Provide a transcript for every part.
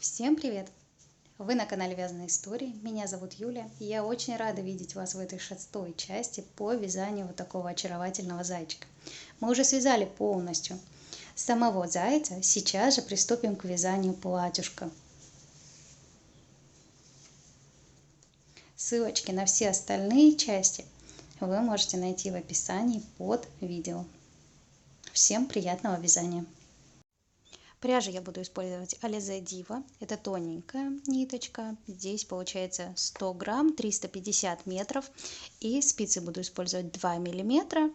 Всем привет! Вы на канале Вязаные истории. Меня зовут Юля, и я очень рада видеть вас в этой шестой части по вязанию вот такого очаровательного зайчика. Мы уже связали полностью самого зайца, сейчас же приступим к вязанию платьюшка. Ссылочки на все остальные части вы можете найти в описании под видео. Всем приятного вязания! Пряжу я буду использовать Alize Diva. Это тоненькая ниточка. Здесь получается 100 грамм, 350 метров. И спицы буду использовать 2 миллиметра.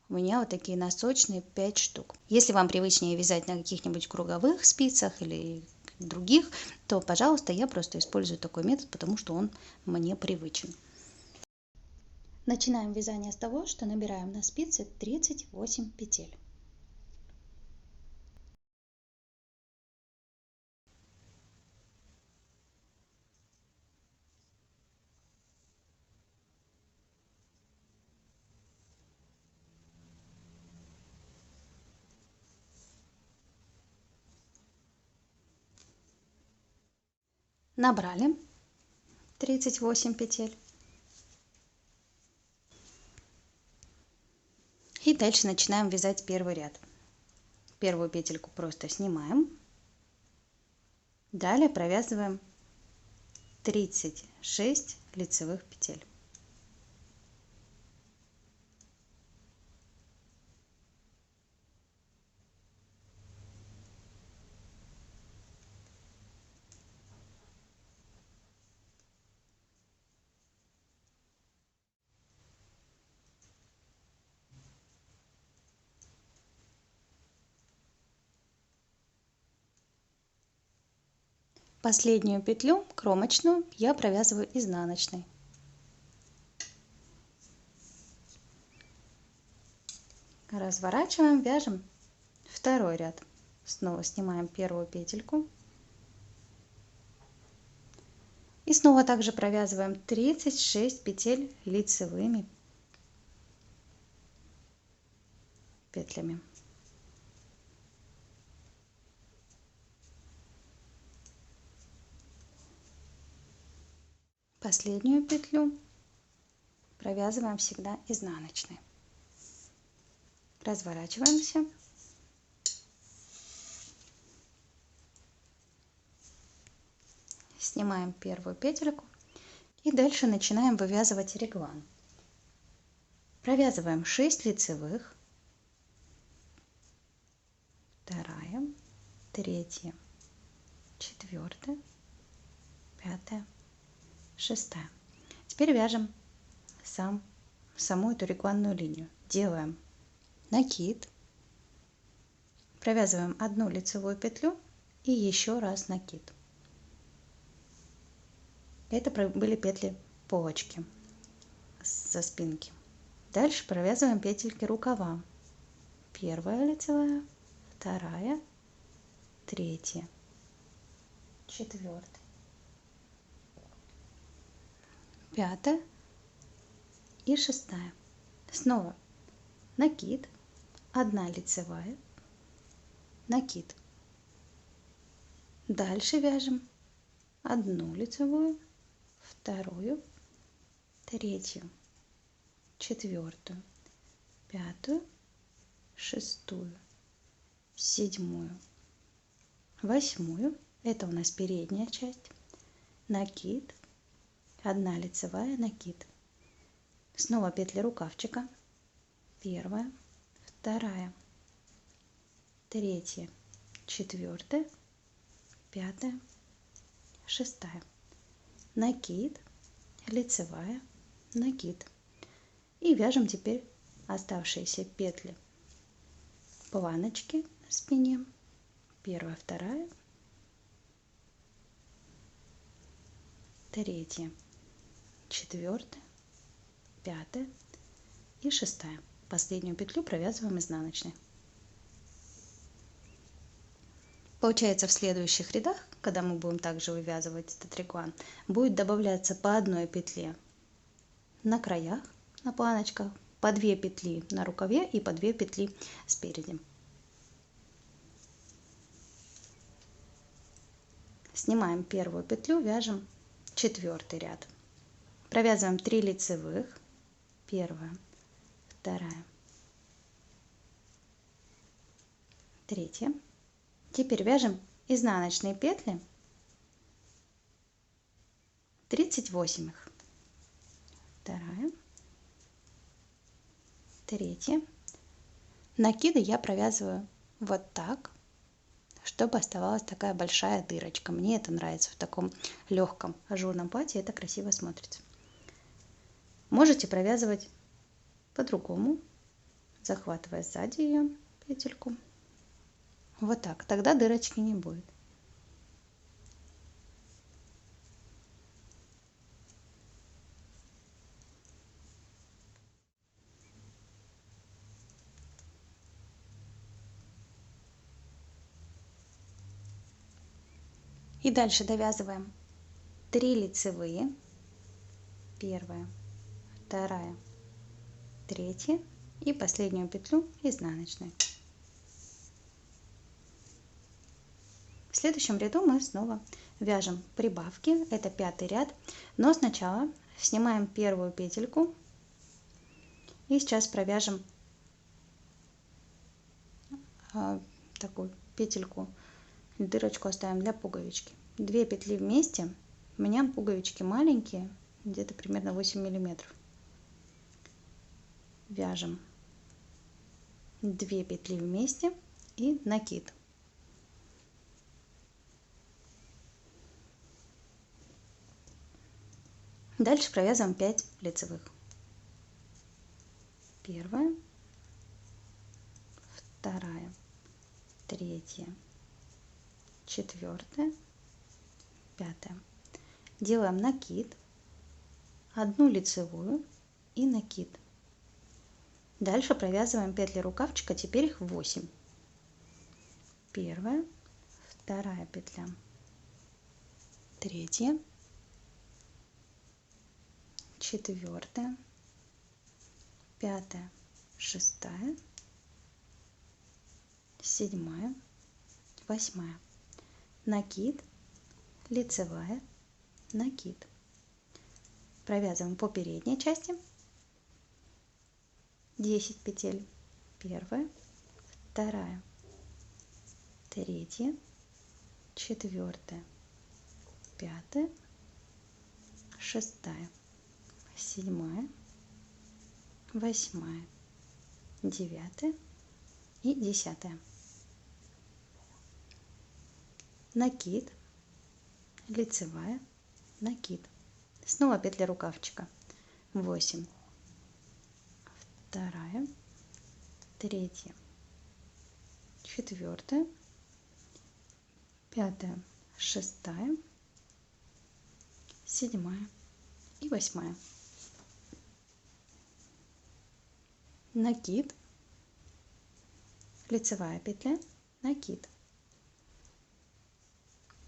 У меня вот такие носочные 5 штук. Если вам привычнее вязать на каких-нибудь круговых спицах или других, то, пожалуйста, я просто использую такой метод, потому что он мне привычен. Начинаем вязание с того, что набираем на спице 38 петель. Набрали 38 петель. И дальше начинаем вязать первый ряд. Первую петельку просто снимаем. Далее провязываем 36 лицевых петель. Последнюю петлю, кромочную, я провязываю изнаночной. Разворачиваем, вяжем второй ряд. Снова снимаем первую петельку. И снова также провязываем 36 петель лицевыми петлями. Последнюю петлю провязываем всегда изнаночной. Разворачиваемся. Снимаем первую петельку и дальше начинаем вывязывать реглан. Провязываем 6 лицевых, вторая, третья, четвертая, пятая, шестая. Теперь вяжем саму эту регланную линию. Делаем накид, провязываем одну лицевую петлю и еще раз накид. Это были петли полочки со спинки. Дальше провязываем петельки рукава. Первая лицевая, вторая, третья, четвертая, пятая и шестая. Снова накид, одна лицевая, накид. Дальше вяжем одну лицевую, вторую, третью, четвертую, пятую, шестую, седьмую, восьмую. Это у нас передняя часть. Накид, одна лицевая, накид. Снова петли рукавчика. Первая, вторая, третья, четвертая, пятая, шестая. Накид, лицевая, накид. И вяжем теперь оставшиеся петли планочки на спине. Первая, вторая, третья, четвертая, пятая и шестая. Последнюю петлю провязываем изнаночной. Получается, в следующих рядах, когда мы будем также вывязывать этот реглан, будет добавляться по одной петле на краях, на планочках, по 2 петли на рукаве и по 2 петли спереди. Снимаем первую петлю, вяжем 4 ряд. Провязываем 3 лицевых, 1, 2, 3. Теперь вяжем изнаночные петли 38, 2, 3. Накиды я провязываю вот так, чтобы оставалась такая большая дырочка. Мне это нравится в таком легком ажурном платье, это красиво смотрится. Можете провязывать по-другому, захватывая сзади ее петельку. Вот так, тогда дырочки не будет. И дальше довязываем 3 лицевые, 1, 2, 3 и последнюю петлю изнаночной. В следующем ряду мы снова вяжем прибавки, это 5-й ряд, но сначала снимаем первую петельку и сейчас провяжем такую петельку, дырочку оставим для пуговички. 2 петли вместе, у меня пуговички маленькие, где-то примерно 8 миллиметров. Вяжем 2 петли вместе и накид. Дальше провязываем 5 лицевых. 1, 2, 3, 4, 5. Делаем накид, 1 лицевую и накид. Дальше провязываем петли рукавчика, теперь их 8. 1, 2 петля, 3, 4, 5, 6, 7, 8. Накид, лицевая, накид. Провязываем по передней части 10 петель. 1, 2, 3, 4, 5, 6, 7, 8, 9 и 10. Накид, лицевая, накид. Снова петли рукавчика. 8, 2, 3, 4, 5, 6, 7 и 8. Накид, лицевая петля, накид.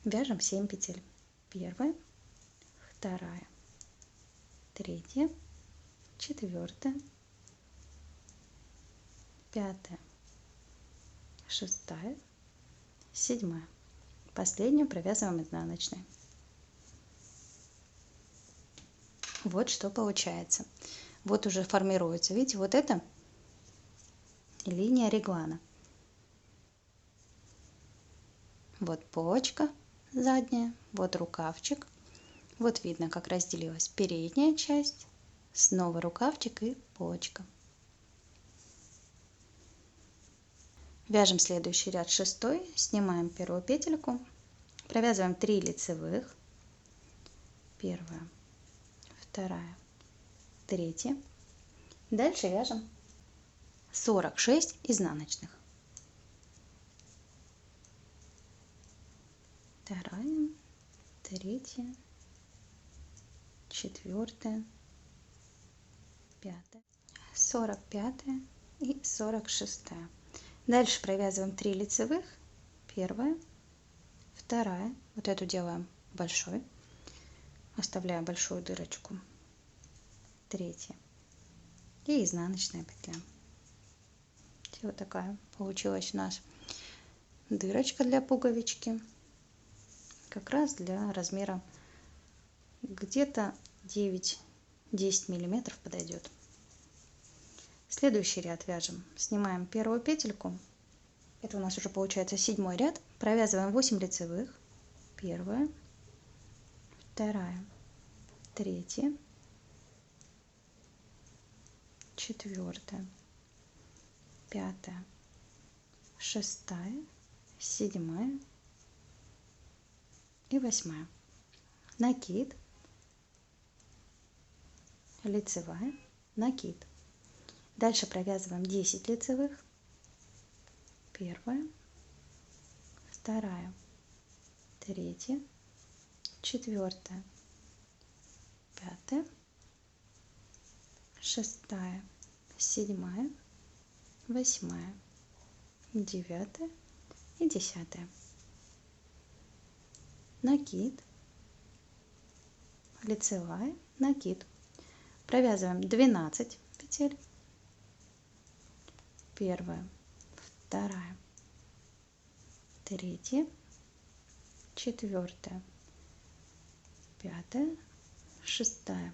Вяжем 7 петель. 1, 2, 3, 4, 5, 6, 7. Последнюю провязываем изнаночной. Вот что получается. Вот уже формируется. Видите, вот это линия реглана. Вот почка задняя, вот рукавчик. Вот видно, как разделилась передняя часть, снова рукавчик и почка. Вяжем следующий ряд 6, снимаем первую петельку, провязываем 3 лицевых, 1, 2, 3. Дальше вяжем 46 изнаночных. 2, 3, 4, 5, 45 и 46. Дальше провязываем 3 лицевых, 1, 2, вот эту делаем большой, оставляю большую дырочку, 3 и изнаночная петля. Вот такая получилась у нас дырочка для пуговички. как раз для размера где-то 9-10 миллиметров подойдет. Следующий ряд вяжем. Снимаем первую петельку. Это у нас уже получается 7-й ряд. Провязываем 8 лицевых. Первая, вторая, третья, четвертая, пятая, шестая, седьмая и 8. Накид, лицевая, накид. Дальше провязываем 10 лицевых. Первая, вторая, третья, четвертая, пятая, шестая, седьмая, 8, 9 и 10. Накид, лицевая, накид. Провязываем 12 петель. Первая, вторая, третья, четвертая, пятая, шестая,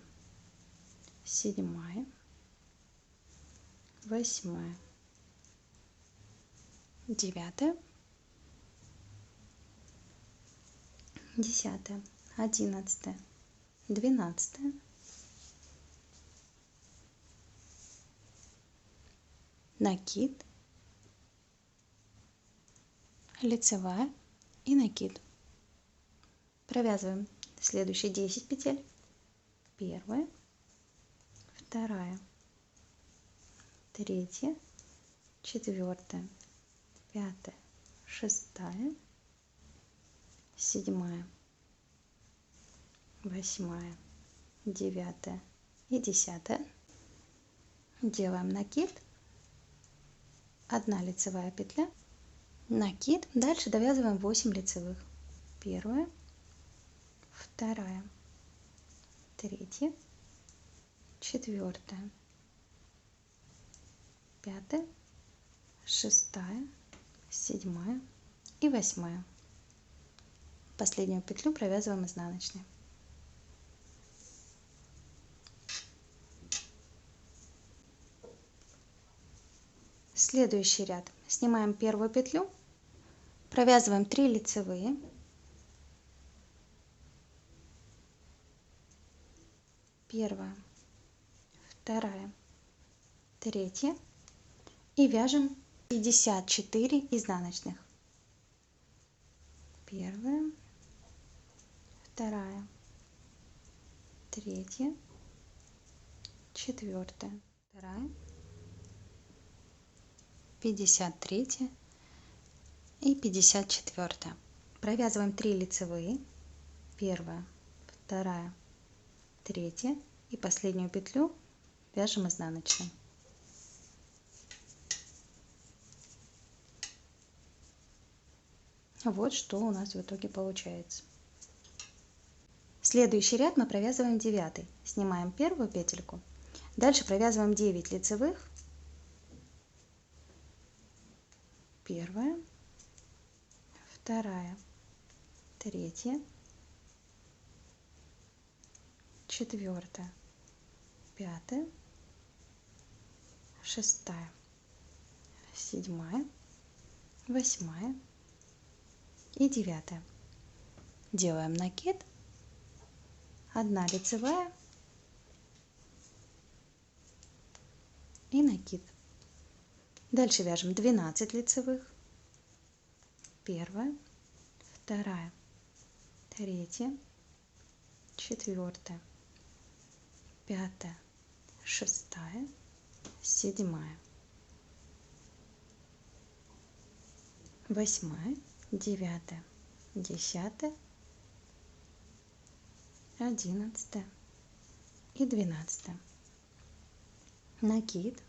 седьмая, 8, 9, 10, 11, 12, накид, лицевая и накид. Провязываем следующие 10 петель. Первая, вторая, третья, четвертая, пятая, шестая, седьмая, 8, 9 и 10. Делаем накид, 1 лицевая петля, накид. Дальше довязываем 8 лицевых. Первая, вторая, третья, четвертая, пятая, шестая, седьмая и 8. Последнюю петлю провязываем изнаночной. Следующий ряд. Снимаем первую петлю, провязываем 3 лицевые, первая, вторая, третья и вяжем 54 изнаночных. Первая, вторая, третья, четвертая, вторая, 53 и 54. Провязываем 3 лицевые, первая, вторая, третья и последнюю петлю вяжем изнаночной. Вот что у нас в итоге получается. Следующий ряд мы провязываем 9. Снимаем первую петельку, дальше провязываем 9 лицевых. Первая, вторая, третья, четвертая, пятая, шестая, седьмая, 8 и 9. Делаем накид, 1 лицевая и накид. Дальше вяжем 12 лицевых. Первая, вторая, третья, четвертая, пятая, шестая, седьмая, 8, 9, 10, 11 и 12. Накид,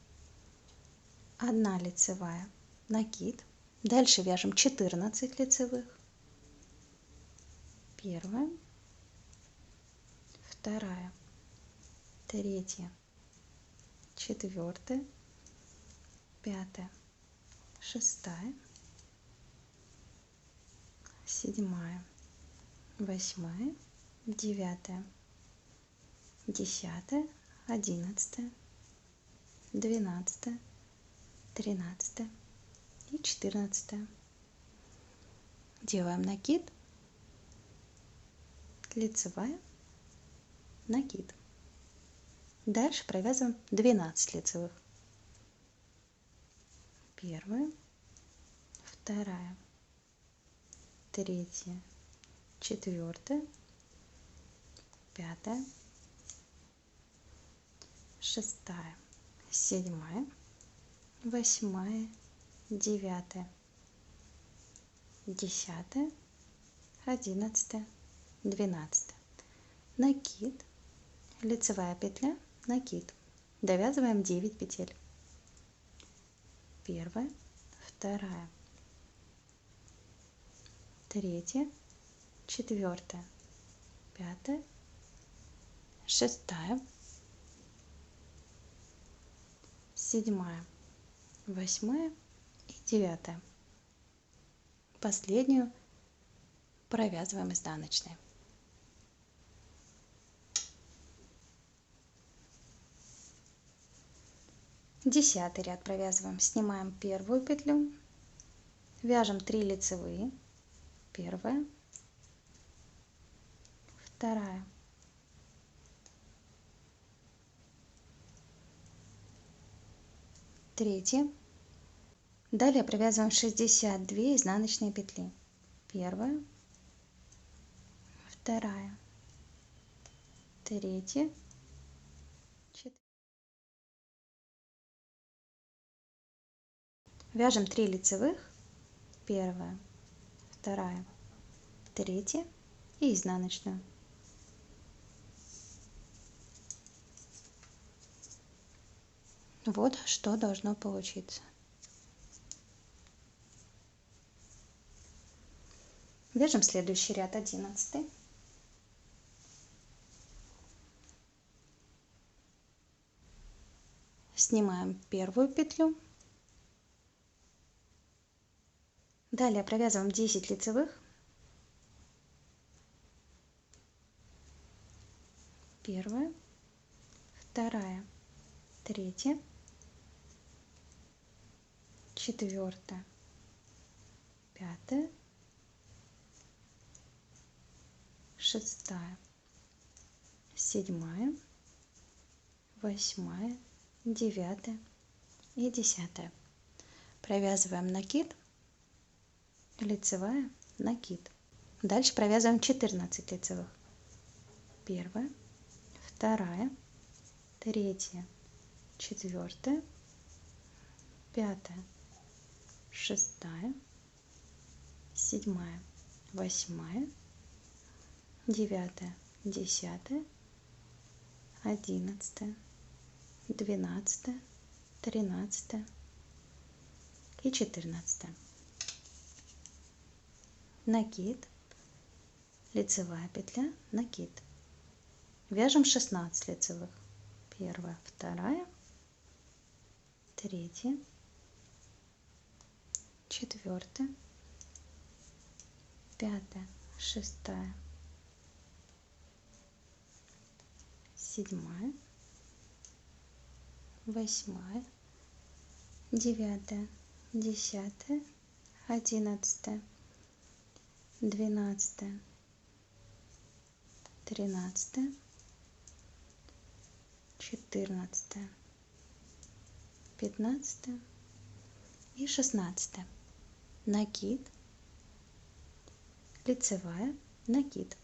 1 лицевая, накид. Дальше вяжем 14 лицевых. Первая, вторая, третья, четвертая, пятая, шестая, седьмая, восьмая, девятая, десятая, одиннадцатая, двенадцатая, тринадцатая и 14. Делаем накид, лицевая, накид. Дальше провязываем 12 лицевых. Первая, вторая, третья, четвертая, пятая, шестая, седьмая, восьмая, девятая, десятая, одиннадцатая, двенадцатая. Накид, лицевая петля, накид. Довязываем 9 петель. Первая, вторая, третья, четвертая, пятая, шестая, седьмая, восьмая и девятая. Последнюю провязываем изнаночной. Десятый ряд провязываем. Снимаем первую петлю, вяжем 3 лицевые. Первая, вторая, третья. Далее провязываем 62 изнаночные петли. Первая, вторая, третья, четвертая. Вяжем 3 лицевых. Первая, вторая, третья и изнаночную. Вот что должно получиться. Вяжем следующий ряд, 11. Снимаем первую петлю. Далее провязываем 10 лицевых. Первая, вторая, третья, четвертая, пятая, шестая, седьмая, восьмая, девятая и 10. Провязываем накид, лицевая, накид. Дальше провязываем 14 лицевых. Первая, вторая, третья, четвертая, пятая, шестая, седьмая, восьмая, девятая, 10, 11, 12, 13 и 14. Накид, лицевая петля, накид. Вяжем 16 лицевых. Первая, вторая, третья, четвертая, пятая, шестая, седьмая, восьмая, девятая, 10, 11, 12, 13, 14, 15 и 16. Накид, лицевая, накид.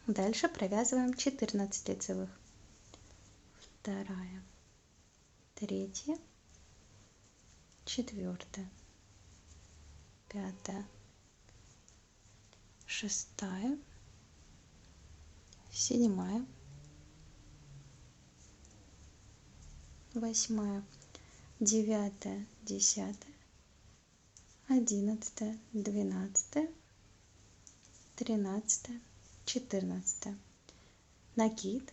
Дальше провязываем 14 лицевых. Вторая, третья, четвертая, пятая, шестая, седьмая, восьмая, девятая, 10, 11, 12, 13, 14. Накид,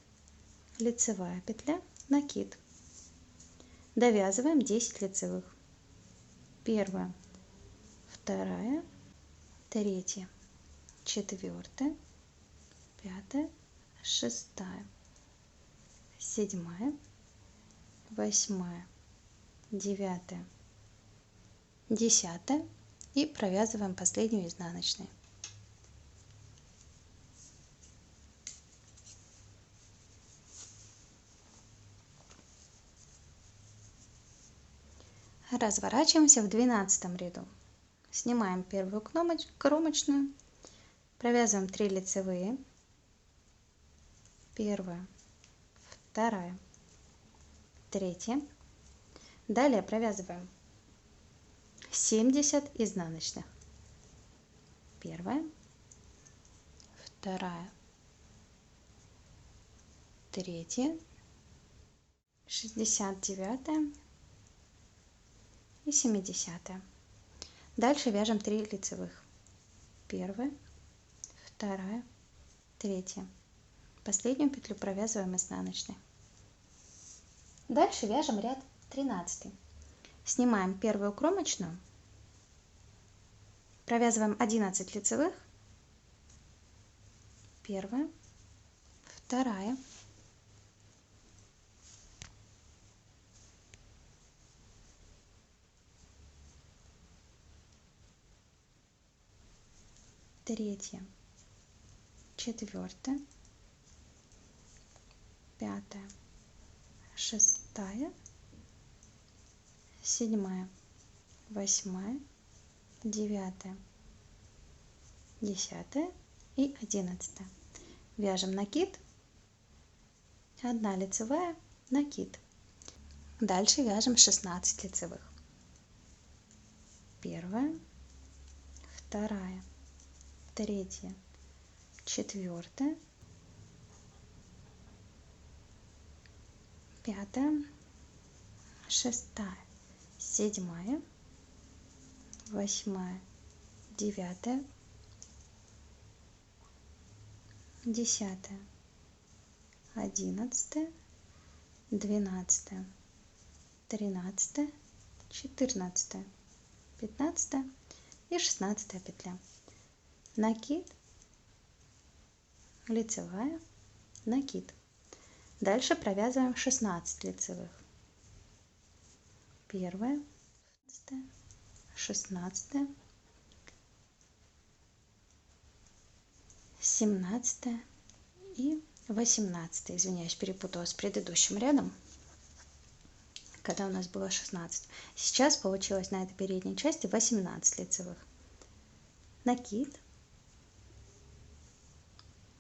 лицевая петля, накид. Довязываем 10 лицевых. Первая, вторая, третья, четвертая, пятая, шестая, седьмая, восьмая, девятая, десятая и провязываем последнюю изнаночной. Разворачиваемся в 12 ряду. Снимаем первую кромочную, провязываем 3 лицевые, первая, вторая, третья. Далее провязываем 70 изнаночных. Первая, вторая, третья, 69 и 70. Дальше вяжем 3 лицевых. Первая, вторая, третья. Последнюю петлю провязываем изнаночной. Дальше вяжем ряд 13. Снимаем первую кромочную, провязываем 11 лицевых. Первая, вторая, третья, четвертая, пятая, шестая, седьмая, восьмая, девятая, десятая и 11. Вяжем накид, 1 лицевая, накид. Дальше вяжем 16 лицевых. Первая, вторая, третья, четвертая, пятая, шестая, седьмая, восьмая, девятая, десятая, 11, 12, 13, 14, 15 и 16 петля. Накид, лицевая, накид. Дальше провязываем 16 лицевых. Первая, 16, 17 и 18. Извиняюсь, перепутала с предыдущим рядом, когда у нас было 16. Сейчас получилось на этой передней части 18 лицевых. Накид,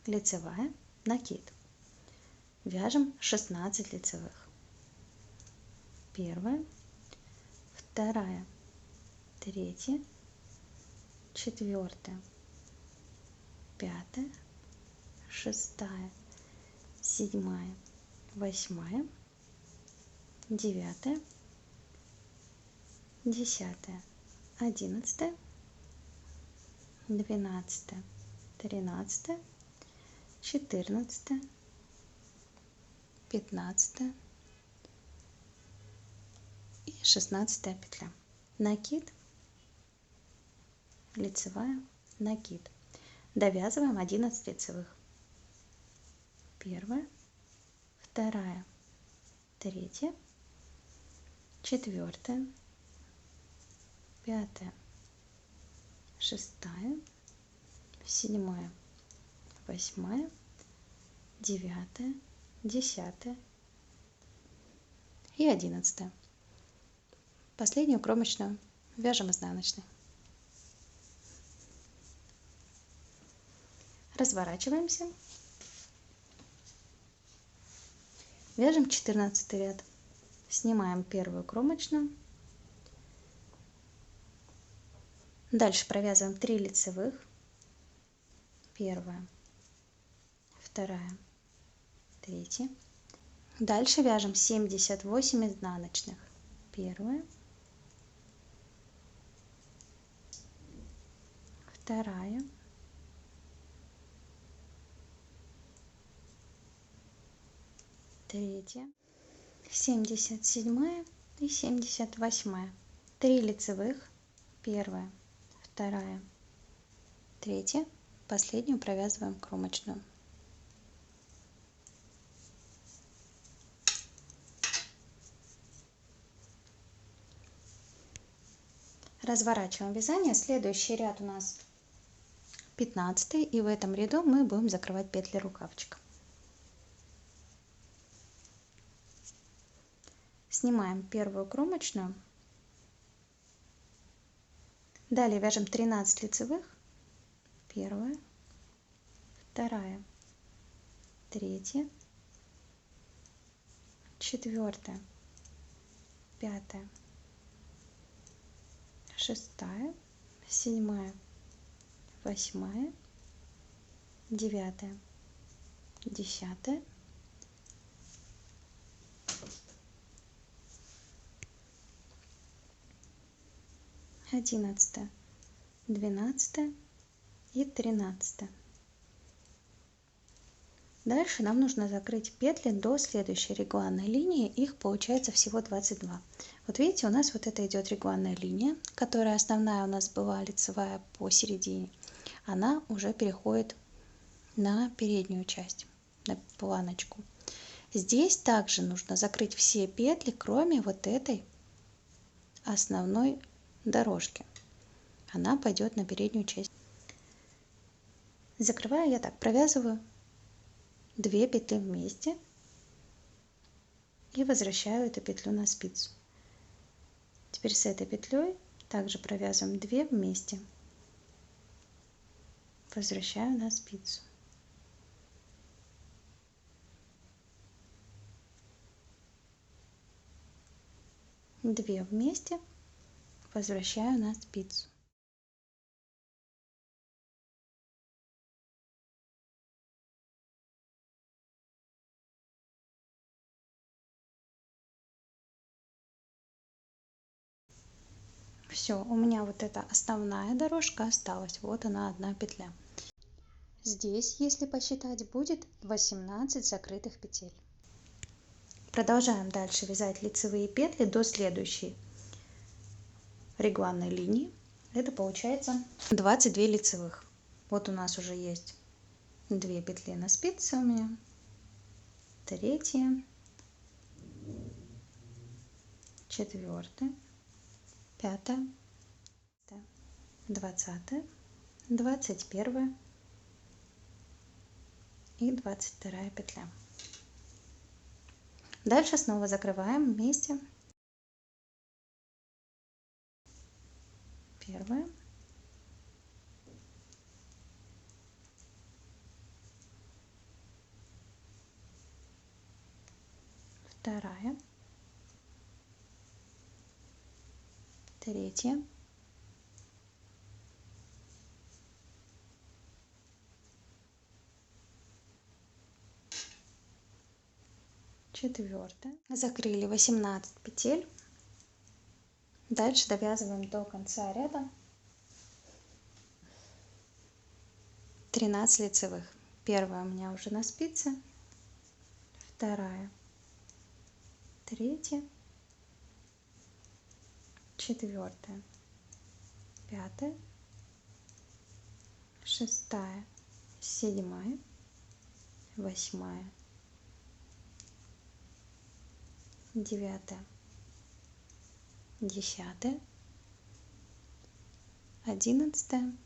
лицевая, накид. Вяжем 16 лицевых. Первая, вторая, третья, четвертая, пятая, шестая, седьмая, восьмая, девятая, десятая, 11, 12, 13, 14, 15 и 16 петля. Накид, лицевая, накид. Довязываем 11 лицевых. Первая, вторая, третья, четвертая, пятая, шестая, седьмая, восьмая, девятая, десятая и 11. Последнюю кромочную вяжем изнаночной. Разворачиваемся. Вяжем 14 ряд. Снимаем первую кромочную. Дальше провязываем 3 лицевых. Первая, вторая, третья. Дальше вяжем 78 изнаночных. Первая, вторая, третья, 77 и 78. 3 лицевых. Первая, вторая, третья, последнюю провязываем кромочную. Разворачиваем вязание. Следующий ряд у нас 15, и в этом ряду мы будем закрывать петли рукавчика. Снимаем первую кромочную. Далее вяжем 13 лицевых. Первая, вторая, третья, четвертая, пятая, шестая, седьмая, восьмая, девятая, десятая, 11, 12 и 13. Дальше нам нужно закрыть петли до следующей регланной линии. Их получается всего 22. Вот видите, у нас вот это идет регланная линия, которая основная у нас была лицевая посередине. Она уже переходит на переднюю часть, на планочку. Здесь также нужно закрыть все петли, кроме вот этой основной дорожки. Она пойдет на переднюю часть. Закрываю я так, провязываю 2 петли вместе и возвращаю эту петлю на спицу. Теперь с этой петлей также провязываем 2 вместе, возвращаю на спицу. Две вместе, возвращаю на спицу. Все, у меня вот эта основная дорожка осталась. Вот она, одна петля. Здесь, если посчитать, будет 18 закрытых петель. Продолжаем дальше вязать лицевые петли до следующей регланной линии. Это получается 22 лицевых. Вот у нас уже есть 2 петли на спице у меня. Третья, четвертая, пятая, 20, 21 и 22 петля. Дальше снова закрываем вместе. Первая, вторая, третья, четвертая. Закрыли 18 петель. Дальше довязываем до конца ряда 13 лицевых. Первая у меня уже на спице, вторая, третья, четвертая, пятая, шестая, седьмая, восьмая, девятая, десятая, 11,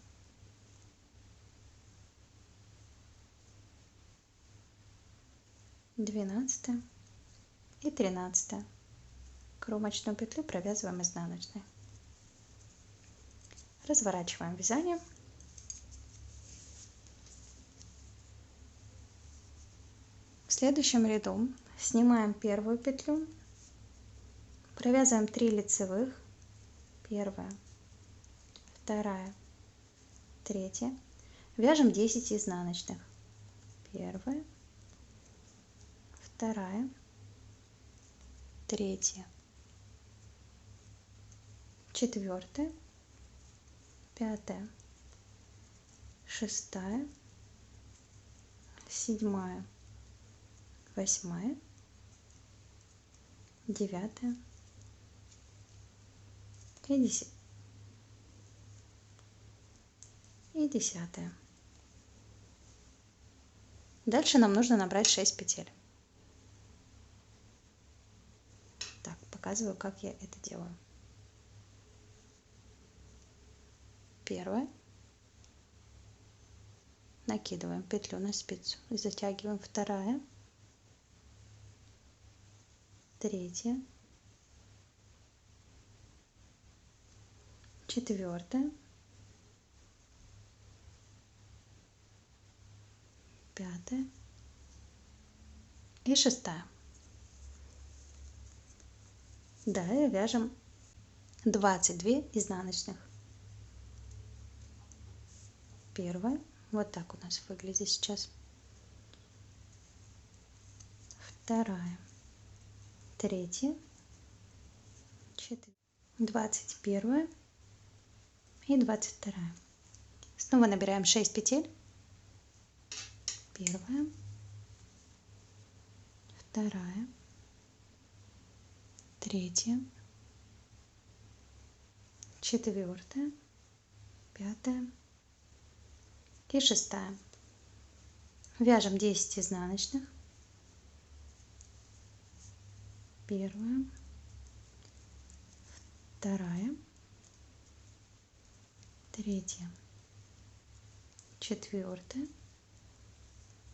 12 и 13. Кромочную петлю провязываем изнаночной. Разворачиваем вязание. В следующем ряду снимаем первую петлю, провязываем 3 лицевых, первая, вторая, третья, вяжем 10 изнаночных, первая, вторая, третья, четвертая, пятая, шестая, седьмая, восьмая, девятая и 10. Дальше нам нужно набрать 6 петель. Так, показываю, как я это делаю. Первая. Накидываем петлю на спицу и затягиваем. Вторая. Третья. Четвертая. Пятая. И шестая. Далее вяжем 22 изнаночных. Первая. Вот так у нас выглядит сейчас. Вторая. Третья. 21 и 22. Снова набираем 6 петель. Первая. Вторая. Третья. Четвертая. Пятая. И шестая. Вяжем 10 изнаночных. Первая. Вторая. Третья. Четвертая.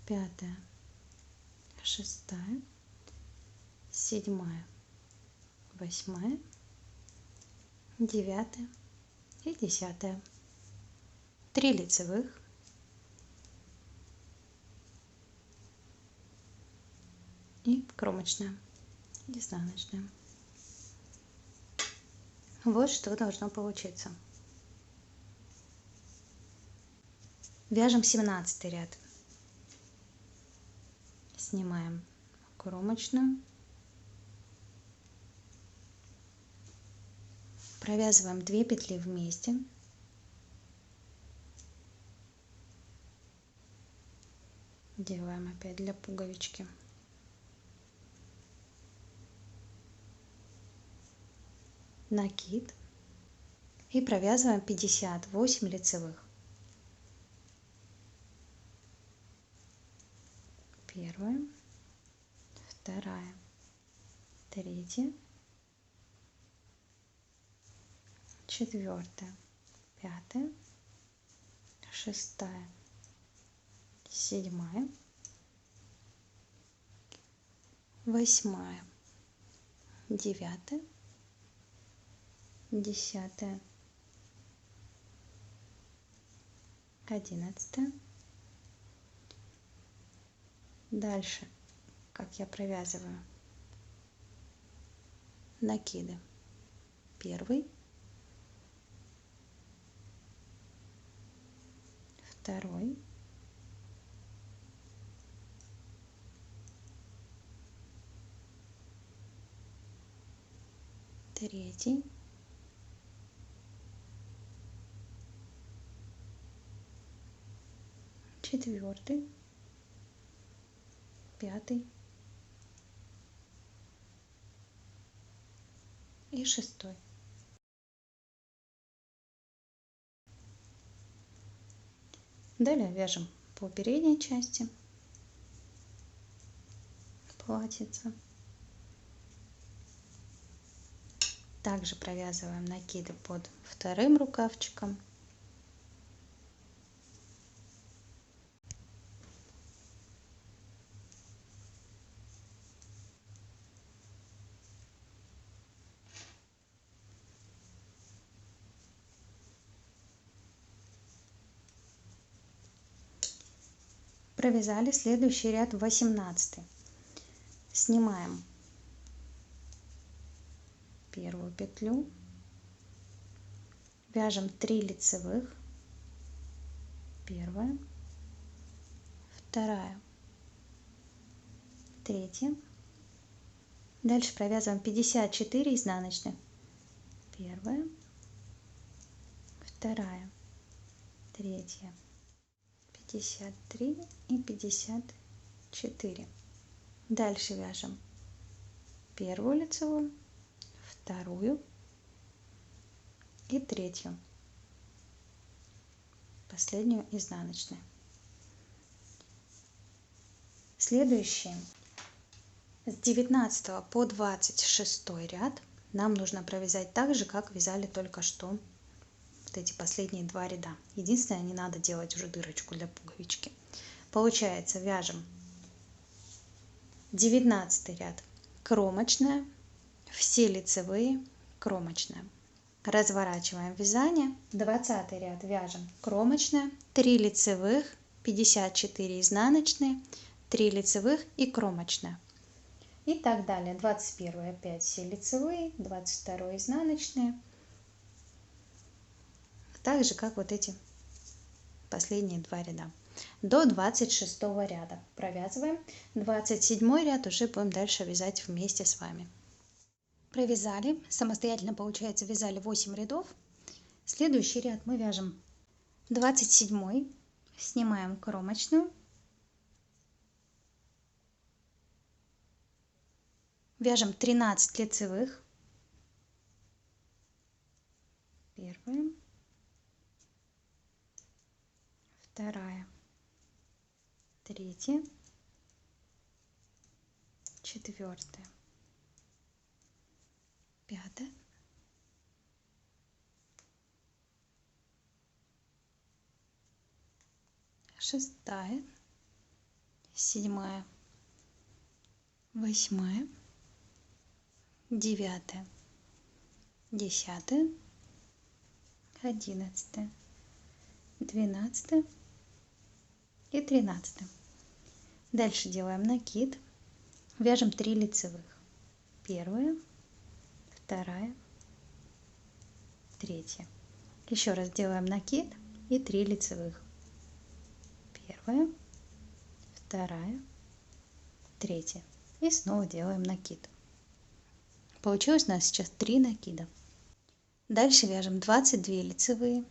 Пятая. Шестая. Седьмая. Восьмая. Девятая. И 10. 3 лицевых. И кромочная. Изнаночная. Вот что должно получиться. Вяжем 17 ряд. Снимаем кромочную. Провязываем 2 петли вместе. Делаем опять для пуговички. Накид. И провязываем 58 лицевых. Первая, вторая, третья, четвертая, пятая, шестая, седьмая, восьмая, девятая, 10, 11. Дальше, как я провязываю накиды. Первый, второй, третий, четвертый, пятый и шестой. Далее вяжем по передней части платьица. Также провязываем накиды под вторым рукавчиком. Провязали следующий ряд 18. Снимаем первую петлю, вяжем 3 лицевых, первая, вторая, третья. Дальше провязываем 54 изнаночных, первая, вторая, третья, 53 и 54. Дальше вяжем первую лицевую, вторую и третью, последнюю изнаночную. Следующий, с 19 по 26 ряд нам нужно провязать так же, как вязали только что вот эти последние два ряда. Единственное, не надо делать уже дырочку для пуговички. Получается, вяжем 19 ряд кромочная, все лицевые кромочная. Разворачиваем вязание, 20 ряд вяжем кромочная, 3 лицевых, 54 изнаночные, 3 лицевых и кромочная. И так далее. 21 опять все лицевые, 22 изнаночные. Так же, как вот эти последние два ряда. До 26 ряда провязываем. 27 ряд уже будем дальше вязать вместе с вами. Провязали. Самостоятельно, получается, вязали 8 рядов. Следующий ряд мы вяжем 27. Снимаем кромочную. Вяжем 13 лицевых. Первая, вторая, третья, четвертая, пятая, шестая, седьмая, восьмая, девятая, десятая, 11, 12 и 13. Дальше делаем накид. Вяжем 3 лицевых. Первая, вторая, третья. Еще раз делаем накид и 3 лицевых. Первая, вторая, третья. И снова делаем накид. Получилось у нас сейчас 3 накида. Дальше вяжем 22 лицевые.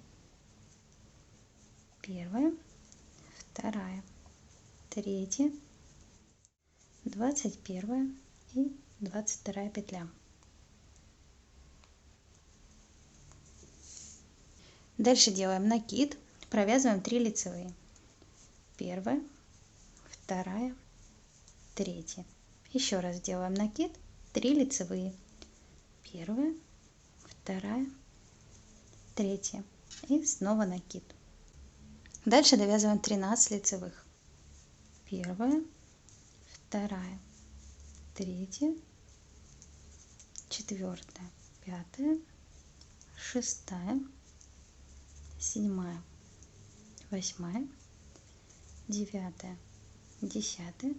Первая, вторая, третья, 21 и 22 петля. Дальше делаем накид, провязываем 3 лицевые. Первая, вторая, третья. Еще раз делаем накид, 3 лицевые. Первая, вторая, третья. И снова накид. Дальше довязываем 13 лицевых. Первая, вторая, третья, четвертая, пятая, шестая, седьмая, восьмая, девятая, десятая,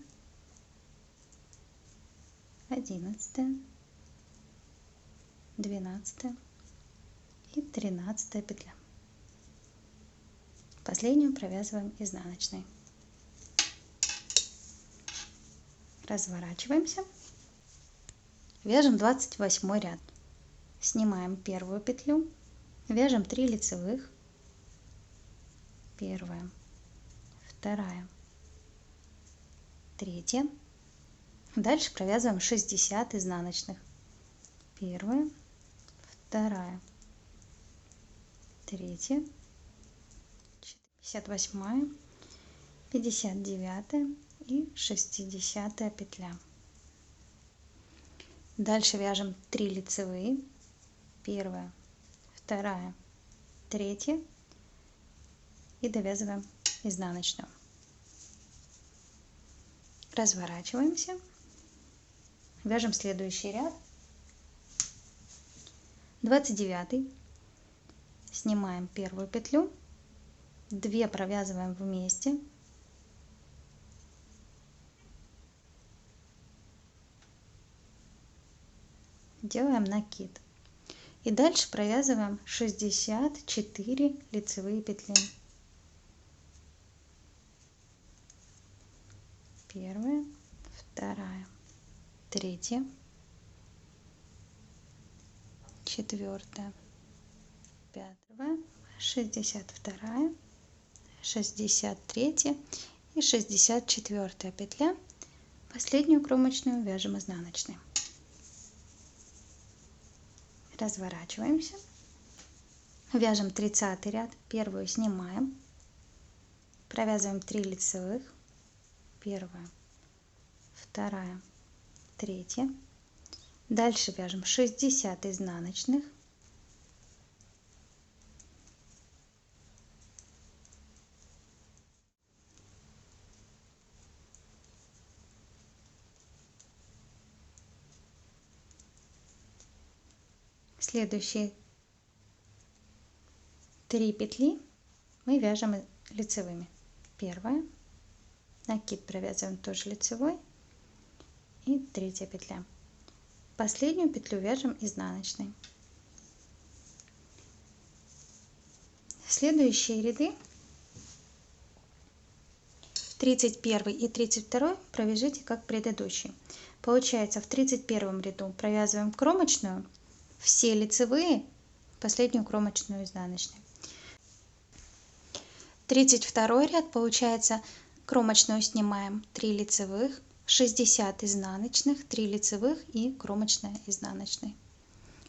11, 12 и 13 петля. Последнюю провязываем изнаночной. Разворачиваемся. Вяжем 28 ряд. Снимаем первую петлю. Вяжем 3 лицевых. Первая, вторая, третья. Дальше провязываем 60 изнаночных. Первая, вторая, третья, 58, 59 и 60 петля. Дальше вяжем 3 лицевые. Первая, вторая, третья. И довязываем изнаночную. Разворачиваемся. Вяжем следующий ряд. 29. Снимаем первую петлю. 2 провязываем вместе. Делаем накид. И дальше провязываем 64 лицевые петли. Первая, вторая, третья, четвертая, пятая, 62, 63 и 64 петля. Последнюю кромочную вяжем изнаночной. Разворачиваемся. Вяжем 30 ряд. Первую снимаем. Провязываем 3 лицевых. Первая, вторая, третья. Дальше вяжем 60 изнаночных. Следующие 3 петли мы вяжем лицевыми. Первая, накид провязываем тоже лицевой, и третья петля. Последнюю петлю вяжем изнаночной. Следующие ряды 31 и 32 провяжите как предыдущий. Получается, в 31 ряду провязываем кромочную, все лицевые, последнюю кромочную изнаночной. 32 ряд, получается, кромочную снимаем 3 лицевых, 60 изнаночных, 3 лицевых и кромочная изнаночной.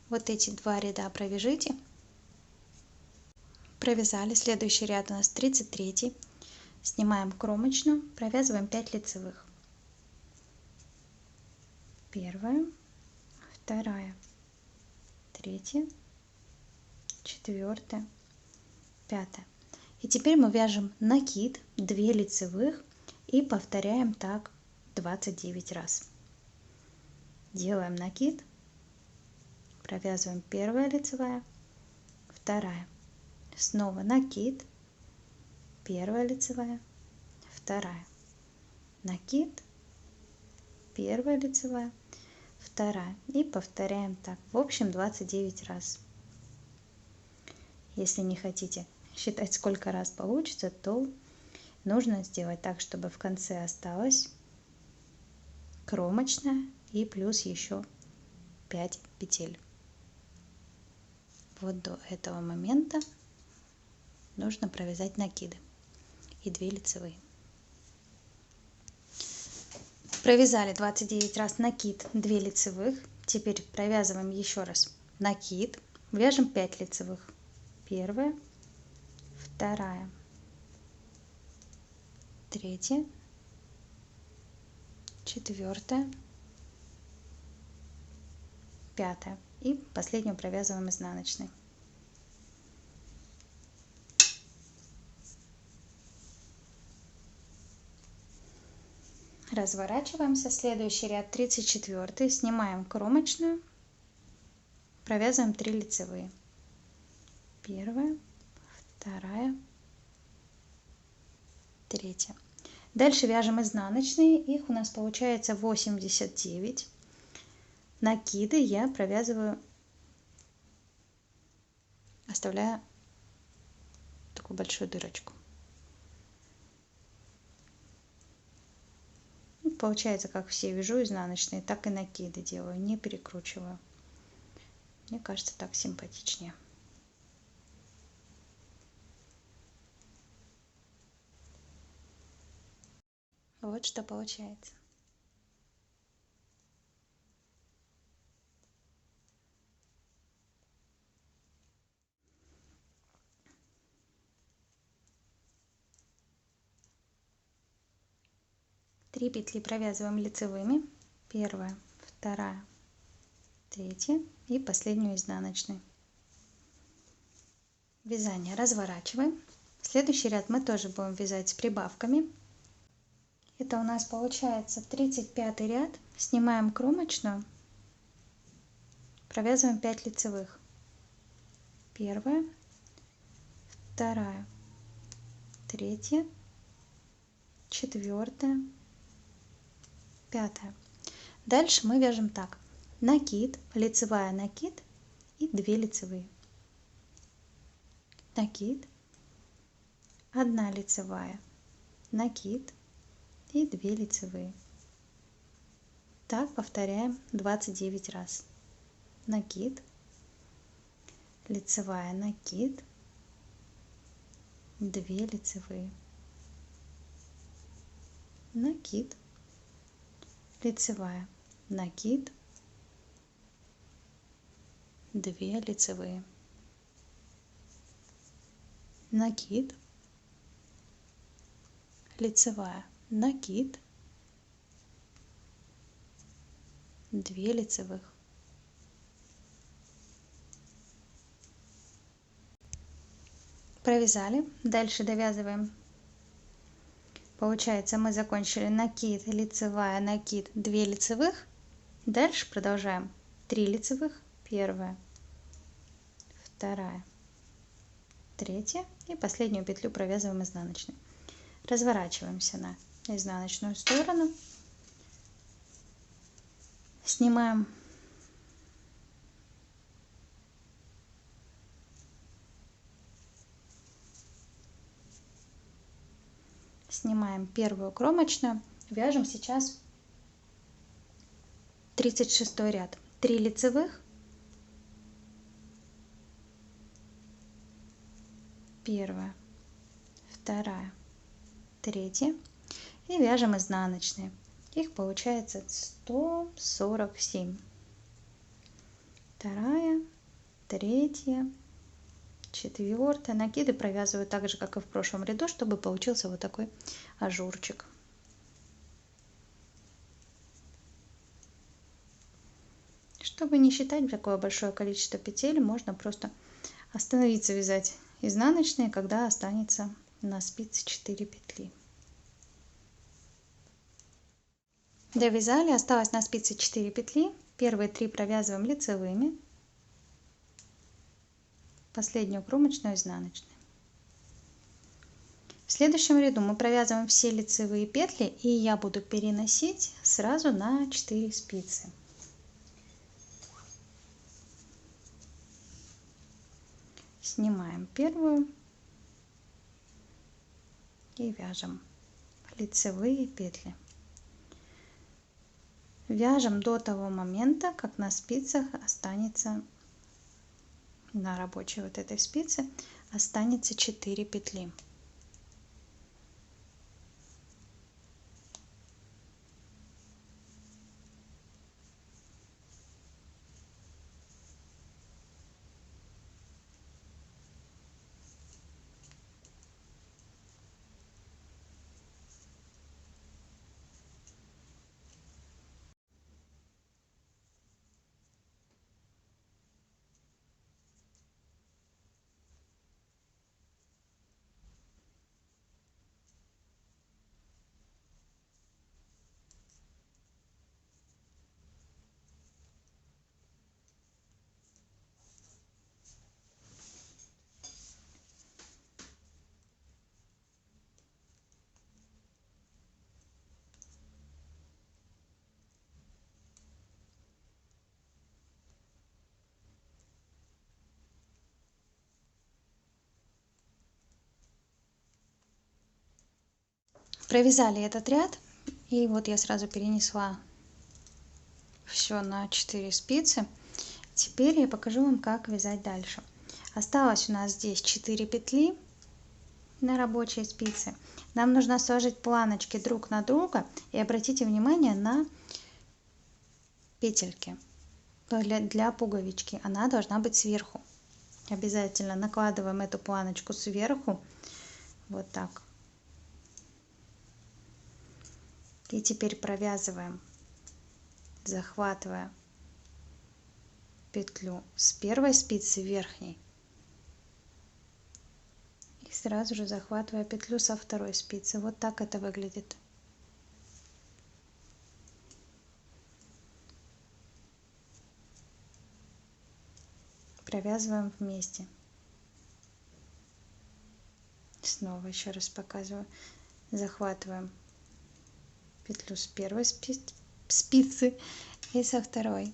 Вот эти два ряда провяжите. Провязали. Следующий ряд у нас 33. Снимаем кромочную, провязываем 5 лицевых. Первая, вторая, третья, четвертая, пятая. И теперь мы вяжем накид, 2 лицевых и повторяем так 29 раз. Делаем накид, провязываем первая лицевая, вторая, снова накид, первая лицевая, вторая, накид, первая лицевая, вторая, и повторяем так, в общем 29 раз. Если не хотите считать, сколько раз получится, то нужно сделать так, чтобы в конце осталась кромочная и плюс еще 5 петель. Вот до этого момента нужно провязать накиды и 2 лицевые. Провязали 29 раз накид, 2 лицевых. Теперь провязываем еще раз накид, вяжем 5 лицевых. Первая, вторая, третья, четвертая, пятая. И последнюю провязываем изнаночной. Разворачиваемся. Следующий ряд 34. Снимаем кромочную, провязываем 3 лицевые. Первая, вторая, третья. Дальше вяжем изнаночные. Их у нас получается 89. Накиды я провязываю, оставляя такую большую дырочку. Получается, как все вяжу изнаночные, так и накиды делаю, не перекручиваю. Мне кажется, так симпатичнее. Вот что получается. Три петли провязываем лицевыми. Первая, вторая, третья и последнюю изнаночной. Вязание разворачиваем. Следующий ряд мы тоже будем вязать с прибавками. Это у нас получается 35 ряд. Снимаем кромочную, провязываем 5 лицевых. Первая, вторая, третья, четвертая, пятая. Дальше мы вяжем так: накид, лицевая, накид и 2 лицевые. Накид, 1 лицевая, накид и 2 лицевые. Так повторяем 29 раз. Накид, лицевая, накид, 2 лицевые. Накид, лицевая, накид, 2 лицевые. Накид, лицевая, накид, 2 лицевых. Провязали, дальше довязываем. Получается, мы закончили накид, лицевая, накид, 2 лицевых. Дальше продолжаем 3 лицевых, первая, вторая, третья и последнюю петлю провязываем изнаночной. Разворачиваемся на изнаночную сторону, снимаем первую кромочную, вяжем сейчас 36 ряд. 3 лицевых, первая, вторая, третья и вяжем изнаночные. Их получается 147. Вторая, третья, четвертая. Накиды провязываю так же, как и в прошлом ряду, чтобы получился вот такой ажурчик. Чтобы не считать такое большое количество петель, можно просто остановиться вязать изнаночные, когда останется на спице 4 петли. Довязали, осталось на спице 4 петли. Первые 3 провязываем лицевыми, последнюю кромочную изнаночной. В следующем ряду мы провязываем все лицевые петли, и я буду переносить сразу на 4 спицы. Снимаем первую и вяжем лицевые петли. Вяжем до того момента, как на спицах останется, на рабочей вот этой спице останется 4 петли. Провязали этот ряд, и вот я сразу перенесла все на 4 спицы. Теперь я покажу вам, как вязать дальше. Осталось у нас здесь 4 петли на рабочей спице. Нам нужно сложить планочки друг на друга, и обратите внимание на петельки для пуговички. Она должна быть сверху. Обязательно накладываем эту планочку сверху, вот так. И теперь провязываем, захватывая петлю с первой спицы верхней и сразу же захватывая петлю со второй спицы. Вот так это выглядит. Провязываем вместе. Снова еще раз показываю. Захватываем петлю с первой спицы и со второй.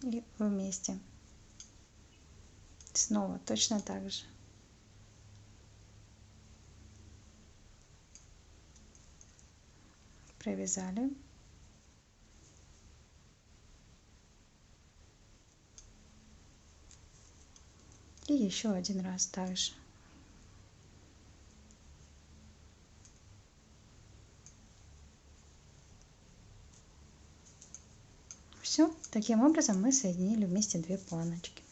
И вместе. Снова точно так же. Провязали. И еще один раз также. Все, таким образом мы соединили вместе 2 планочки.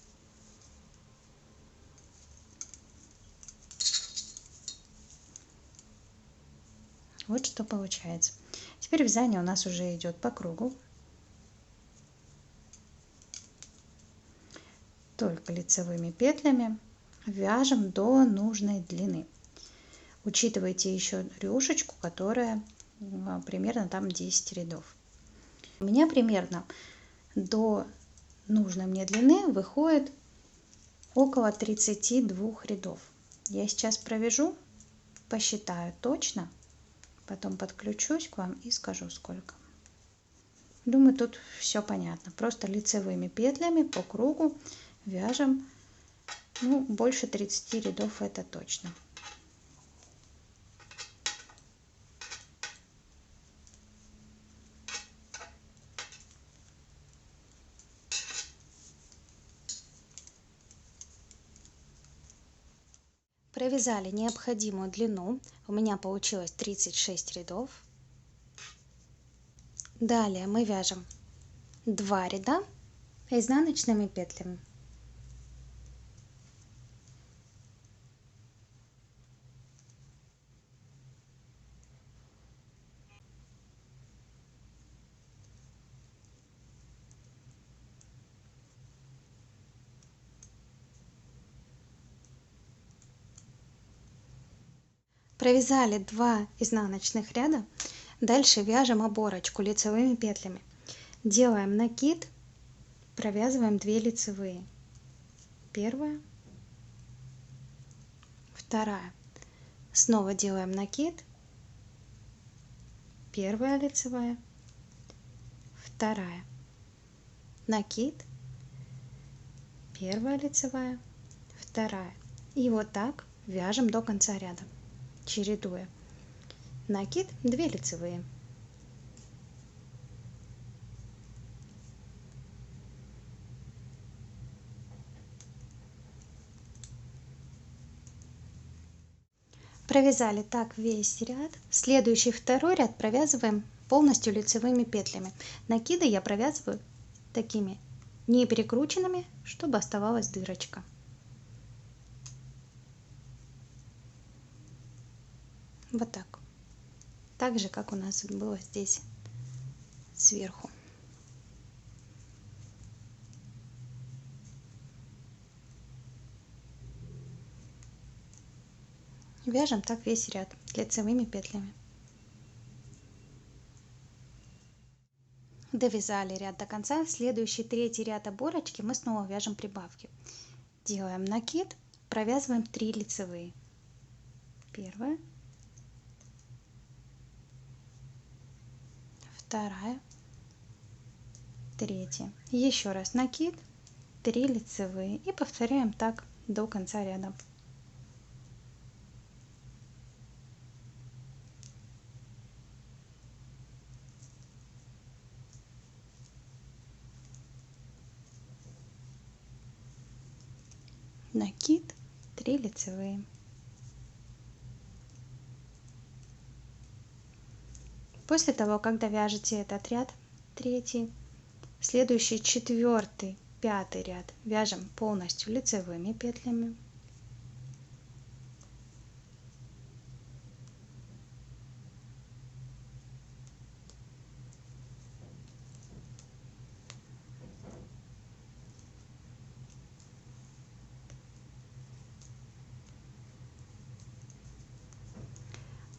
Вот что получается. Теперь вязание у нас уже идет по кругу. Только лицевыми петлями вяжем до нужной длины. Учитывайте еще рюшечку, которая примерно там 10 рядов. У меня примерно до нужной мне длины выходит около 32 рядов. Я сейчас провяжу, посчитаю точно, потом подключусь к вам и скажу сколько. Думаю, тут все понятно. Просто лицевыми петлями по кругу вяжем, ну, больше 30 рядов, это точно. Провязали необходимую длину. У меня получилось 36 рядов. Далее мы вяжем 2 ряда изнаночными петлями. Провязали 2 изнаночных ряда. Дальше вяжем оборочку лицевыми петлями. Делаем накид, провязываем 2 лицевые. Первая, вторая. Снова делаем накид, первая лицевая, вторая, накид, первая лицевая, вторая. И вот так вяжем до конца ряда, чередуя накид, 2 лицевые. Провязали так весь ряд. Следующий второй ряд провязываем полностью лицевыми петлями. Накиды я провязываю такими не перекрученными, чтобы оставалась дырочка. Вот так. Так же, как у нас было здесь сверху. Вяжем так весь ряд лицевыми петлями. Довязали ряд до конца. Следующий третий ряд оборочки мы снова вяжем прибавки. Делаем накид, провязываем 3 лицевые. Первая, вторая, третья. Еще раз накид, 3 лицевые и повторяем так до конца ряда. Накид, 3 лицевые. После того, когда вяжете этот ряд, третий, следующий четвертый, пятый ряд вяжем полностью лицевыми петлями.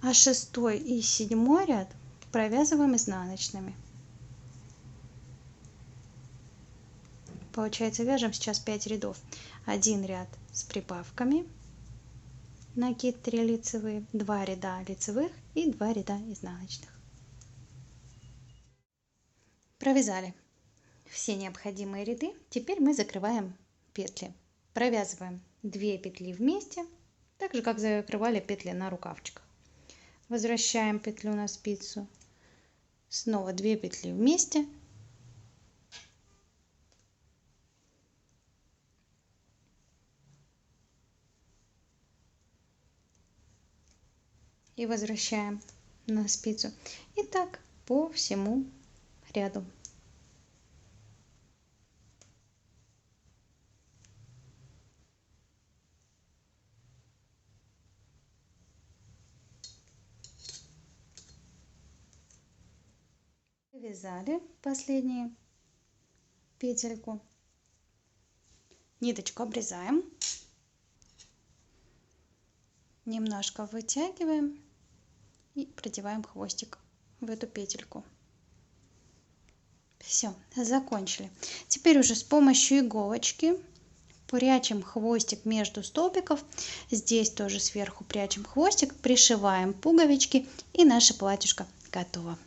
А шестой и седьмой ряд провязываем изнаночными. Получается, вяжем сейчас 5 рядов. Один ряд с прибавками, накид 3 лицевые, 2 ряда лицевых и 2 ряда изнаночных. Провязали все необходимые ряды. Теперь мы закрываем петли. Провязываем 2 петли вместе, так же как закрывали петли на рукавчиках. Возвращаем петлю на спицу, снова 2 петли вместе, и возвращаем на спицу. И так по всему ряду. Провязали последнюю петельку. Ниточку обрезаем. Немножко вытягиваем и продеваем хвостик в эту петельку. Все, закончили. Теперь уже с помощью иголочки прячем хвостик между столбиков. Здесь тоже сверху прячем хвостик, пришиваем пуговички, и наше платьишко готово.